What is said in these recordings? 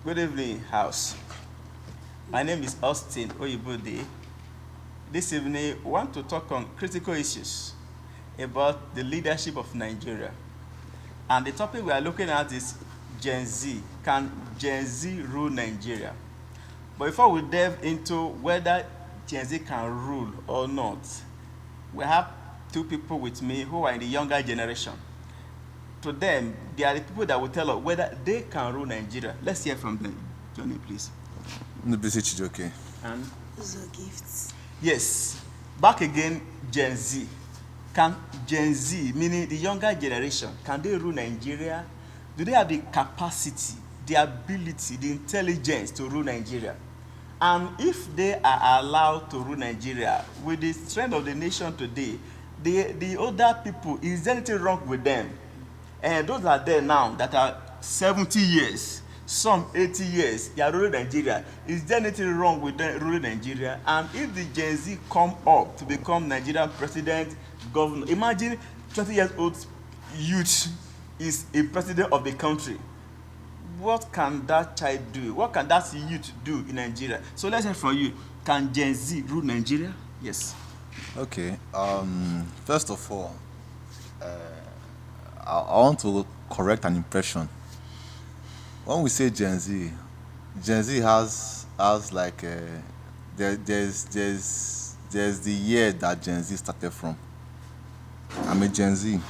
Good evening, House. My name is Austin Oyibode. This evening, we want to talk on critical issues about the leadership of Nigeria. And the topic we are looking at is Gen Z. Can Gen Z rule Nigeria? But before we delve into whether Gen Z can rule or not, we have two people with me who are in the younger generation. To them, they are the people that will tell us whether they can rule Nigeria. Let's hear from them. Johnny, please. Okay. And Those are gifts. yes, back again, Gen Z. Can Gen Z, meaning the younger generation, can they rule Nigeria? Do they have the capacity, the ability, the intelligence to rule Nigeria? And if they are allowed to rule Nigeria, with the strength of the nation today, the older people, is there anything wrong with them? And those are there now that are 70 years, some 80 years, they are ruling Nigeria. Is there anything wrong with them ruling Nigeria? And if the Gen Z come up to become Nigerian president, governor, imagine 20 years old youth is a president of the country. What can that child do? What can that youth do in Nigeria? So let's hear from you. Can Gen Z rule Nigeria? Yes. Okay. First of all, I want to correct an impression. When we say Gen Z has like there's the year that Gen Z started from. I'm a Gen Z.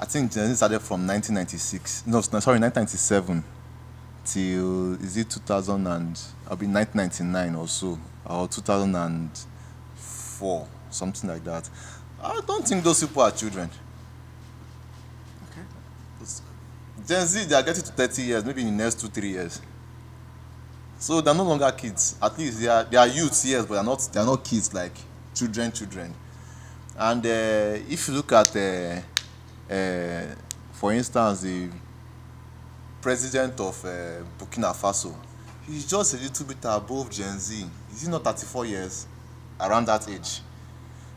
I think Gen Z started from 1996. No, sorry, 1997 till is it 2000 and I'll be 1999 or so, or 2004, something like that. I don't think those people are children. Okay. Gen Z, they are getting to 30 years, maybe in the next 2-3 years. So they're no longer kids. At least they are youths, yes, but they're not kids like children. And if you look at, for instance, the president of Burkina Faso, he's just a little bit above Gen Z. Is he not 34 years? Around that age.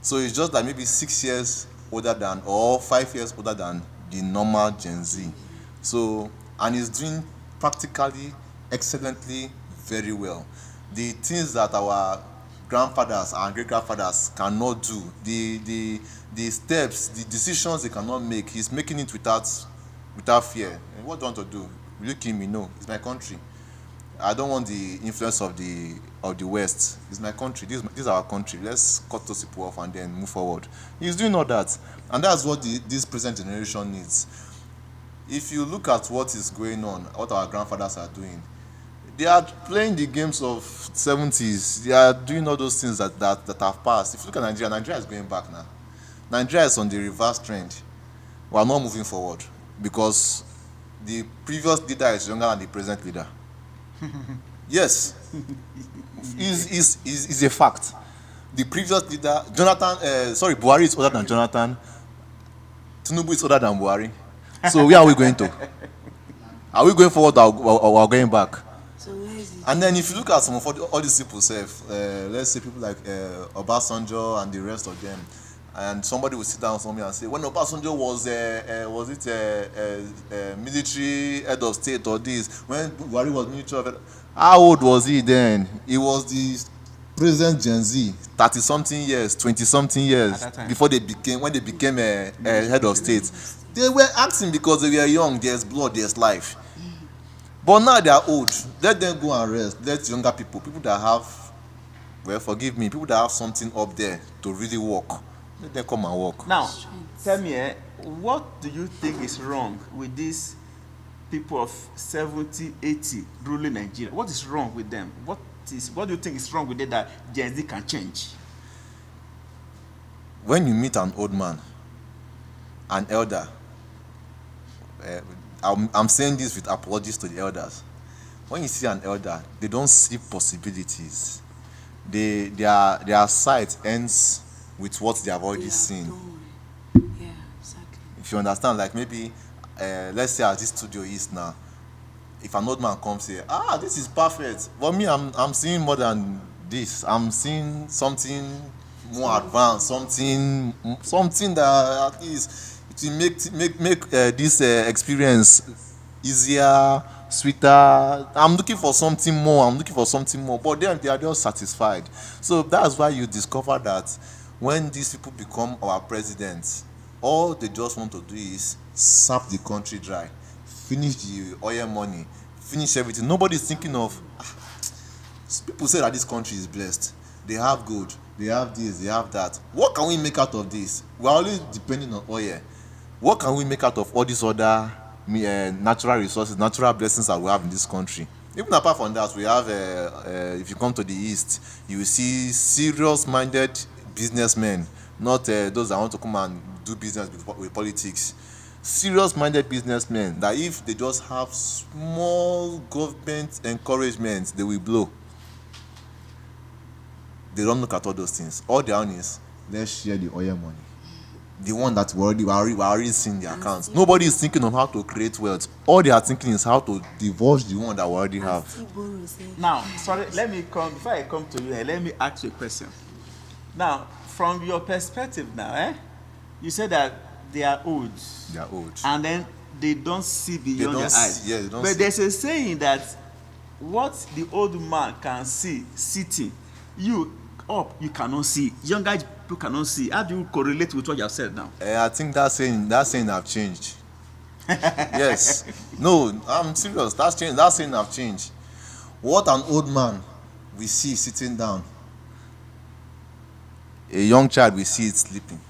So it's just like maybe 6 years older than, or 5 years older than the normal Gen Z. So, and he's doing practically excellently very well. The things that our grandfathers and great-grandfathers cannot do, the steps, the decisions they cannot make, he's making it without fear. And what do you want to do? Will you kill me? No, it's my country. I don't want the influence of the West. It's my country. This is our country. Let's cut those people off and then move forward. He's doing all that, and that's what this present generation needs. If you look at what is going on, what our grandfathers are doing, they are playing the games of 70s. They are doing all those things that have passed. If you look at Nigeria is going back now. Nigeria is on the reverse trend. We are not moving forward because the previous leader is younger than the present leader. Yes, is a fact. The previous leader, Buhari is older than Jonathan. Tinubu is older than Buhari. So where are we going to? Are we going forward or going back? So where is it? And then if you look at some of all these people, let's say people like Obasanjo and the rest of them, and somebody will sit down somewhere and say, when Obasanjo was military head of state or this, when Buhari was military head, how old was he then? He was the present Gen Z, 30-something years, 20-something years before when they became a head of state. They were acting because they were young. There's blood, there's life. But now they are old. Let them go and rest. Let younger people that have, well, forgive me, people that have something up there to really work, let them come and work. Now, tell me, what do you think is wrong with these people of 70, 80 ruling Nigeria? What is wrong with them? What do you think is wrong with it that Gen Z can change? When you meet an old man, an elder, I'm saying this with apologies to the elders. When you see an elder, they don't see possibilities. Their sight ends with what they have already seen. Yeah, exactly. If you understand, like maybe, let's say as this studio is now, if an old man comes here, this is perfect. But me, I'm seeing more than this. I'm seeing something more advanced, something that at least it will make this experience easier, sweeter. I'm looking for something more. I'm looking for something more. But then they are just satisfied. So that's why you discover that when these people become our presidents, all they just want to do is sap the country dry, finish the oil money, finish everything. Nobody's thinking of people say that this country is blessed. They have gold, they have this, they have that. What can we make out of this? We're always depending on oil. What can we make out of all these other natural resources, natural blessings that we have in this country? Even apart from that, we have, if you come to the east, you will see serious-minded businessmen, not those that want to come and do business with politics. Serious-minded businessmen that if they just have small government encouragement, they will blow. They don't look at all those things. All they own is, let's share the oil money. The one that we already seeing the accounts. Nobody is thinking of how to create wealth. All they are thinking is how to divulge the one that we already have. Now, sorry, before I come to you, let me ask you a question. Now, from your perspective now, you said that they are old. They are old. And then they don't see beyond their eyes. Yeah, they don't but see. There's a saying that what the old man can see sitting, you cannot see. Younger people cannot see. How do you correlate with what you have said now? I think that saying have changed. Yes. No, I'm serious. That saying have changed. What an old man we see sitting down, a young child we see it sleeping.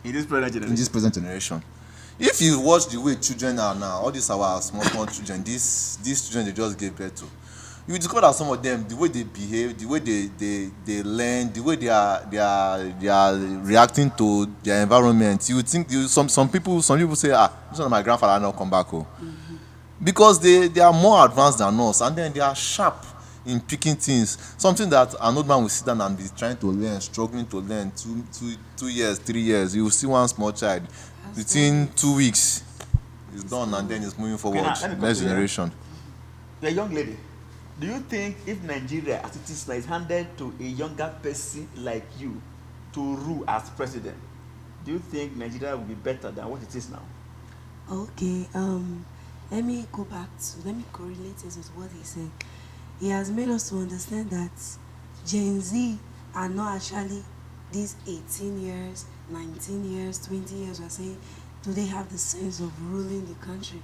In this present generation. If you watch the way children are now, all these our small children, these children they just gave birth to, you discover that some of them, the way they behave, the way they learn, the way they are reacting to their environment, you would think some people say, this one my grandfather not come back home. Because they are more advanced than us, and then they are sharp in picking things. Something that an old man will sit down and be trying to learn, struggling to learn, 2 years, 3 years. You will see one small child within 2 weeks, it's done, and then it's moving forward. Next generation. You're a young lady. Do you think if Nigeria, as it is now, is handed to a younger person like you to rule as president, do you think Nigeria will be better than what it is now? Okay, let me correlate it with what he said. He has made us to understand that Gen Z are not actually these 18 years, 19 years, 20 years, we're saying, do they have the sense of ruling the country?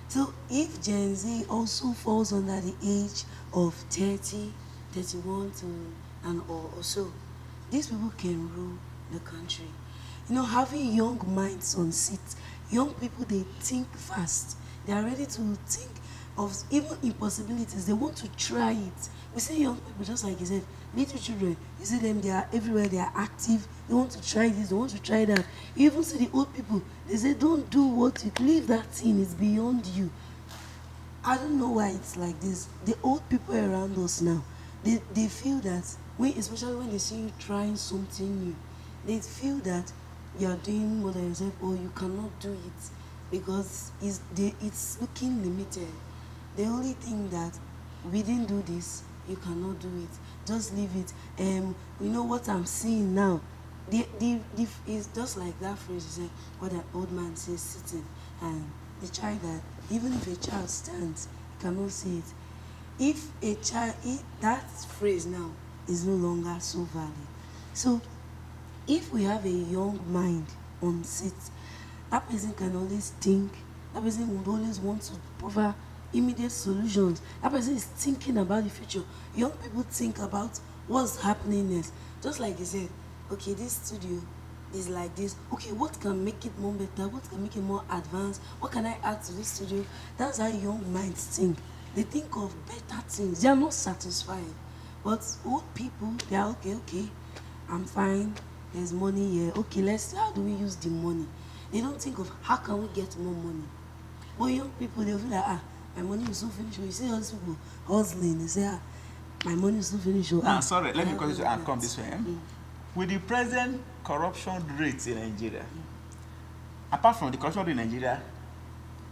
So if Gen Z also falls under the age of 30, 31 or so, these people can rule the country. You know, having young minds on seats, young people, they think fast. They are ready to think of even impossibilities. They want to try it. We see young people, just like you said, little children, you see them, they are everywhere, they are active. They want to try this, they want to try that. You even see the old people, they say, don't do what you leave that thing, it's beyond you. I don't know why it's like this. The old people around us now, they feel that, especially when they see you trying something new, they feel that you are doing more than yourself, or you cannot do it because it's looking limited. The only thing that we didn't do this, you cannot do it. Just leave it. You know what I'm seeing now? It's just like that phrase you said, what an old man says sitting, and the child that even if a child stands, you cannot see it. That phrase now is no longer so valid. So if we have a young mind on seat, that person can always think, that person would always want to provide immediate solutions. That person is thinking about the future. Young people think about what's happening next. Just like you said, okay, this studio is like this. Okay, what can make it more better? What can make it more advanced? What can I add to this studio? That's how young minds think. They think of better things. They are not satisfied. But old people, they are okay, I'm fine. There's money here. Okay, let's see, how do we use the money? They don't think of how can we get more money. But young people, they'll feel like, my money is so finished. You see all these people hustling. They say, my money is so finished. Sorry, let me come this way. With the present corruption rates in Nigeria, apart from the corruption rate in Nigeria,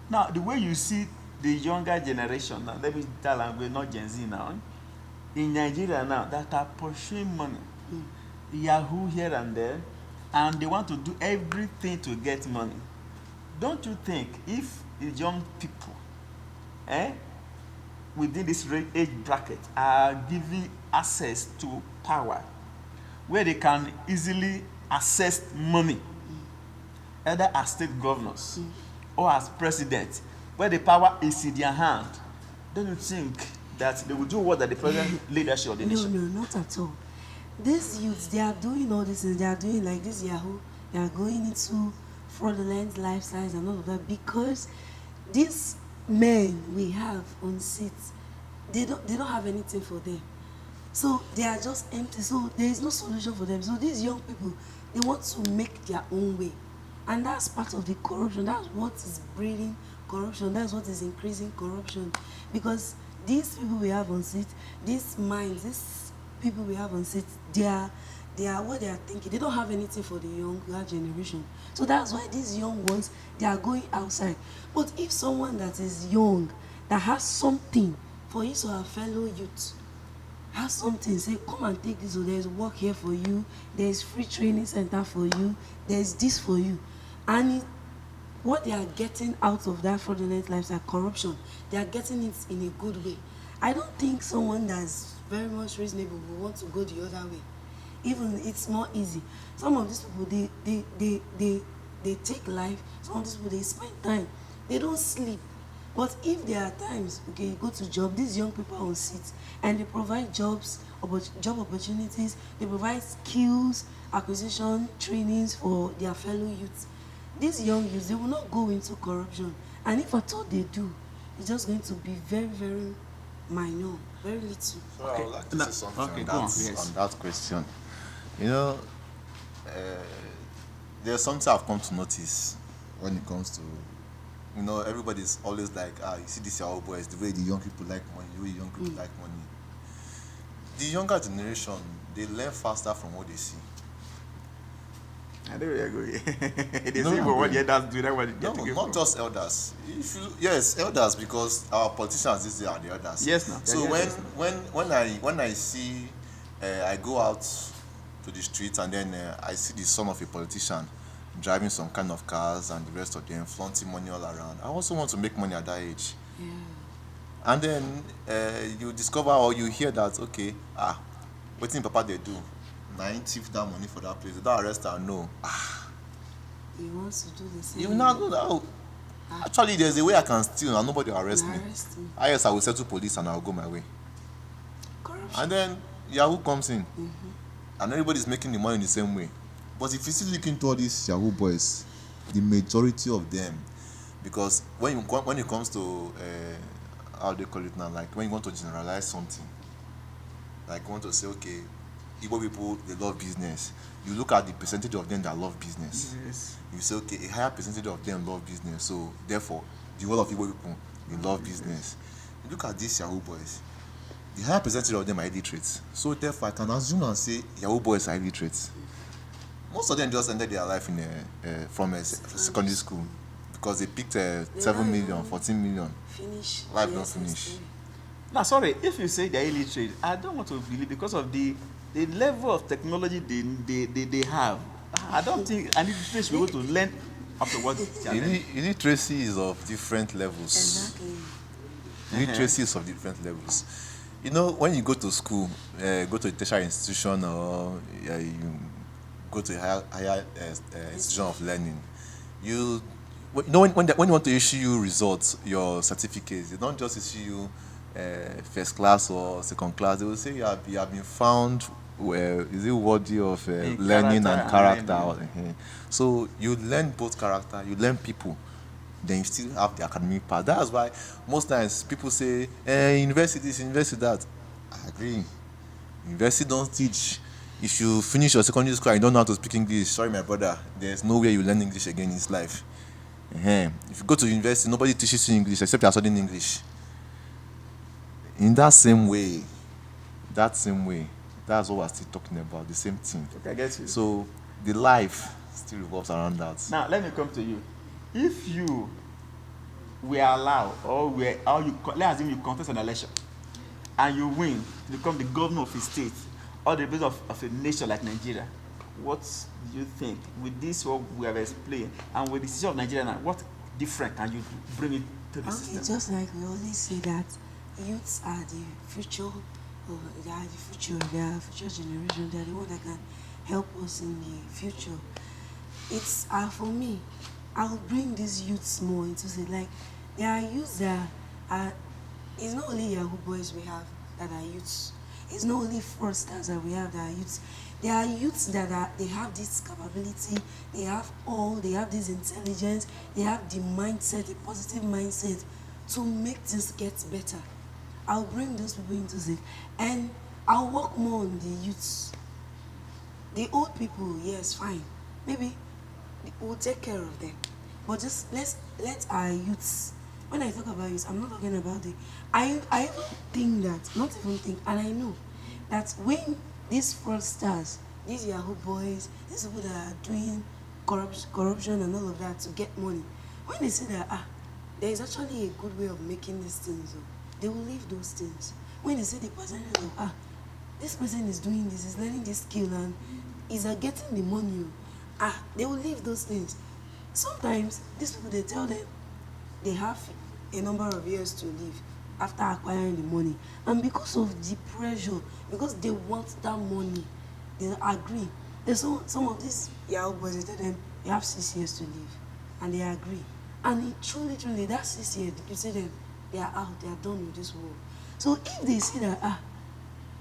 now the way you see the younger generation, now let me tell them we're not Gen Z now, in Nigeria now, that are pursuing money, Yahoo here and there, and they want to do everything to get money. Don't you think if the young people eh, within this age bracket are given access to power where they can easily access money, either as state governors or as president, where the power is in their hand. Don't you think that they will do what that the present leadership of the nation? No, not at all. These youths, they are doing all these things. They are doing like this Yahoo. They are going into fraudulent lifestyles and all of that because these men we have on seats, they don't have anything for them. So they are just empty. So there is no solution for them. So these young people, they want to make their own way. And that's part of the corruption. That's what is breeding corruption. That's what is increasing corruption. Because these people we have on seats, these minds, these people we have on seats, they are what they are thinking. They don't have anything for the younger generation. So that's why these young ones, they are going outside. But if someone that is young, that has something for his or her fellow youth, has something, say, come and take this, or there's work here for you, there's free training center for you, there's this for you. And what they are getting out of that fraudulent lifestyle, corruption, they are getting it in a good way. I don't think someone that's very much reasonable will want to go the other way. Even it's more easy. Some of these people, they take life. Some of these people, they spend time. They don't sleep. But if there are times, okay, you go to job, these young people are on seats, and they provide job opportunities, they provide skills, acquisition, trainings for their fellow youths. These young youths, they will not go into corruption. And if at all they do, it's just going to be very, very minor, very little. So I would like to say something Okay, on, go that, on, yes. on that question. You know, there's something I've come to notice when it comes to, you know, everybody's always like, you see these Yahoo boys, the way the young people like money, the way young people like money. The younger generation, they learn faster from what they see. I know where you're going. They No, see no, what no. the elders do, that's what they No, get to give not from. just elders. Yes, elders, because our politicians these days are the elders. Yes, now. So Yes, when I see, I go out to the street and then I see the son of a politician driving some kind of cars and the rest of them flaunting money all around. I also want to make money at that age. Yeah. And then you discover or you hear that, okay, what in Papa they do? 90 that money for that place. They don't arrest her, no. He wants to do the same. You will not know that. Actually, there's a way I can steal and nobody will arrest me. Arrest me. Yes, I will settle police and I'll go my way. Corruption. And then Yahoo comes in. And everybody's making the money in the same way. But if you still look into all these Yahoo boys, the majority of them, because when it comes to how they call it now, like when you want to generalize something, like you want to say, okay, Igbo people, they love business. You look at the percentage of them that love business. Yes. You say, okay, a higher percentage of them love business, so therefore, the whole of Igbo people, they love business. You look at these Yahoo boys, the higher percentage of them are illiterate. So therefore, I can assume and say Yahoo boys are illiterate. Most of them just ended their life in from a secondary school because they picked 7 million, 14 million. Finish. Life the don't SS3. finish. Now, sorry, if you say they're illiterate, I don't want to believe because of the level of technology they have. I don't think an illiterate should be able to learn after what they are learning. Illiteracy is of different levels. Exactly. Illiteracy is of different levels. You know, when you go to school, go to a tertiary institution or you go to a higher institution of learning, you know when you want to issue you results, your certificates, they don't just issue you first class or second class. They will say you have been found is it worthy of learning and character. So you learn both character, you learn people, then you still have the academic part. That's why most times people say university this, university that. I agree. University don't teach. If you finish your secondary school and you don't know how to speak English, sorry my brother, there's no way you learn English again in this life. If you go to university, nobody teaches you English except you are studying English. In that same way, that's what we're still talking about, the same thing. Okay, I get you. So the life still revolves around that. Now, let me come to you. If you were allowed, let's assume you contest an election, and you win to become the governor of a state, or the president of a nation like Nigeria, what do you think with this what we have explained and with the situation of Nigeria now, what different can you bring it to the Okay, system. just like we always say that youths are the future, they are the future, they are future generation, they are the one that can help us in the future. It's for me, I'll bring these youths more into it. Like there are youths that are, it's not only Yahoo boys we have that are youths. It's not only fraudsters that we have that are youths. There are youths that they have this capability, they have this intelligence, they have the mindset, a positive mindset to make things get better. I'll bring those people into it. And I'll work more on the youths. The old people, yes, fine. Maybe we'll take care of them. But just let our youths. When I talk about youths, I'm not talking about the. I even think that, not even think, and I know that when these fraudsters, these Yahoo boys, these people that are doing corruption and all of that to get money, when they say that there is actually a good way of making these things, they will leave those things. When they say the person this person is doing this, is learning this skill and is getting the money, they will leave those things. Sometimes these people, they tell them they have a number of years to live after acquiring the money, and because of the pressure, because they want that money, they agree. There's some of these Yahoo boys, they tell them you have 6 years to live, and they agree. And truly, that 6 years, you see them, they are out, they are done with this world. So if they see that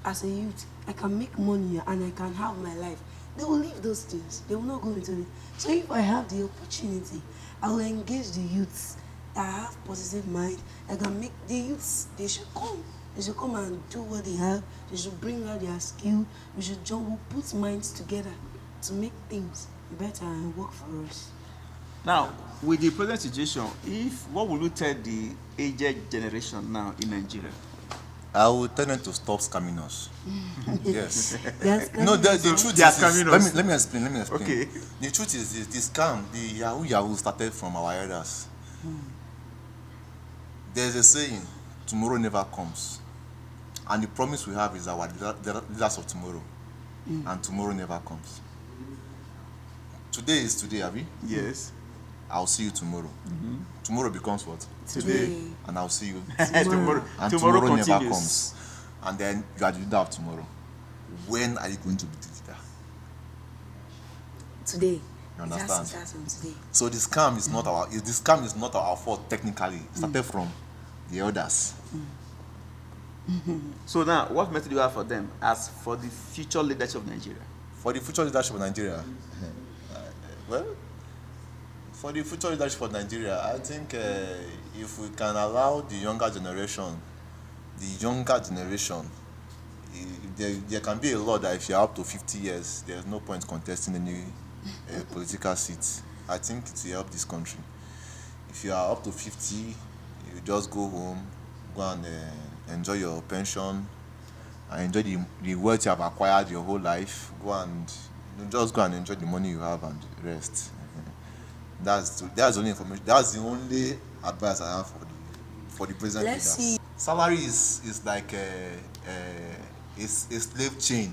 as a youth, I can make money and I can have my life, they will leave those things. They will not go into it. So if I have the opportunity, I will engage the youths that have positive mind. I can make the youths, they should come. They should come and do what they have. They should bring out their skill. We'll put minds together to make things better and work for us. Now, with the present situation, what will you tell the aged generation now in Nigeria? I will tell them to stop scamming us. Yes. No, the truth They are is, scamming us. let me explain. Okay. The truth is this scam, the Yahoo started from our elders. There's a saying, tomorrow never comes. And the promise we have is our leaders of tomorrow. And tomorrow never comes. Today is today, Abi. Yes. I'll see you tomorrow. Tomorrow becomes what? Today. And I'll see you. Tomorrow, And tomorrow tomorrow never continues. comes. And then you are the leader of tomorrow. When are you going to be the leader? Today. You It has to understand? start from today. So the scam is not our fault technically. It started from the elders. So now, what message do you have for them as for the future leadership of Nigeria? For the future leadership of Nigeria, for the future leadership of Nigeria, I think if we can allow the younger generation, there can be a law that if you're up to 50 years, there's no point contesting any political seats. I think it will help this country. If you are up to 50, you just go home, go and enjoy your pension, and enjoy the wealth you have acquired your whole life. Just go and enjoy the money you have and rest. That's the only information. That's the only advice I have for the present Let's leaders. see. Salary is like a slave chain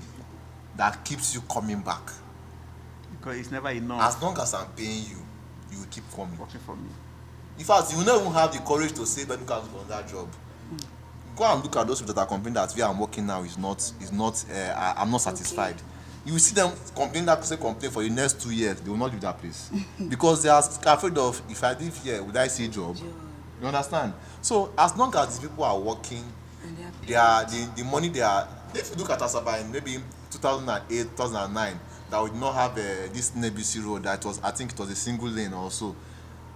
that keeps you coming back. Because it's never enough As long as I'm paying you, you will keep coming. working for me. In fact, you will not even have the courage to say, "Let me go and look on that job." Go and look at those people that are complaining that where I'm working now I'm not satisfied. You will see them complain for the next 2 years. They will not leave that place because they are afraid of, if I live here, would I see a job? You understand? So as long as these people are working, And they are the money they are. If you look at Asaba in maybe 2008, 2009, that would not have this NBC road. I think it was a single lane also.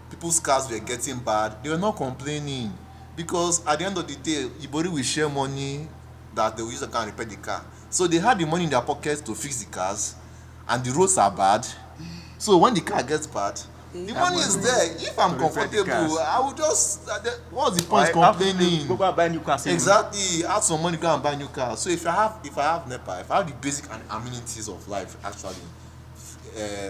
People's cars were getting bad. They were not complaining because at the end of the day, Ibori will share money that they will use to can repair the car. So they had the money in their pockets to fix the cars, and the roads are bad. So when the car gets bad, the money is there. If I'm to repair the comfortable, cars. I will just. What's the point complaining? Go and buy new cars. Exactly. Add some money, go and buy a new car. So if I have NEPA, if I have the basic amenities of life, actually,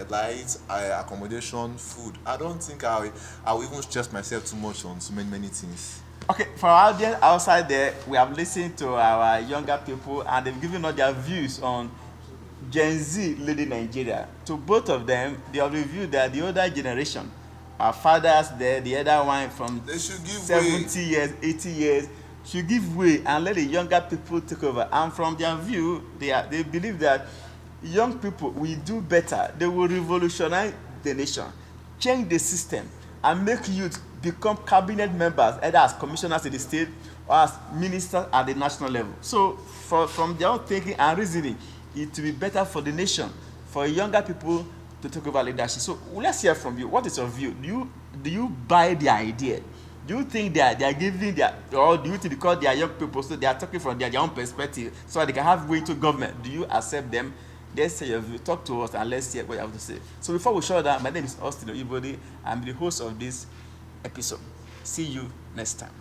lights, accommodation, food, I don't think I will even stress myself too much on so many things. Okay, for our audience outside there, we have listened to our younger people and they've given us their views on Gen Z leading Nigeria. To both of them, they have reviewed that the older generation our fathers there, the other one from They should give 70 way. years, 80 years, should give way and let the younger people take over. And from their view, they believe that young people will do better. They will revolutionize the nation, change the system, and make youth become cabinet members, either as commissioners in the state or as ministers at the national level. So from their own thinking and reasoning, it will be better for the nation, for younger people to take over leadership. So let's hear from you. What is your view? Do you buy the idea? Do you think they are giving their, or do you think because they are young people, so they are talking from their own perspective, so they can have way to government? Do you accept them? Let's say your view. Talk to us and let's hear what you have to say. So before we shut down, my name is Austin Oyibode. I'm the host of this episode. See you next time.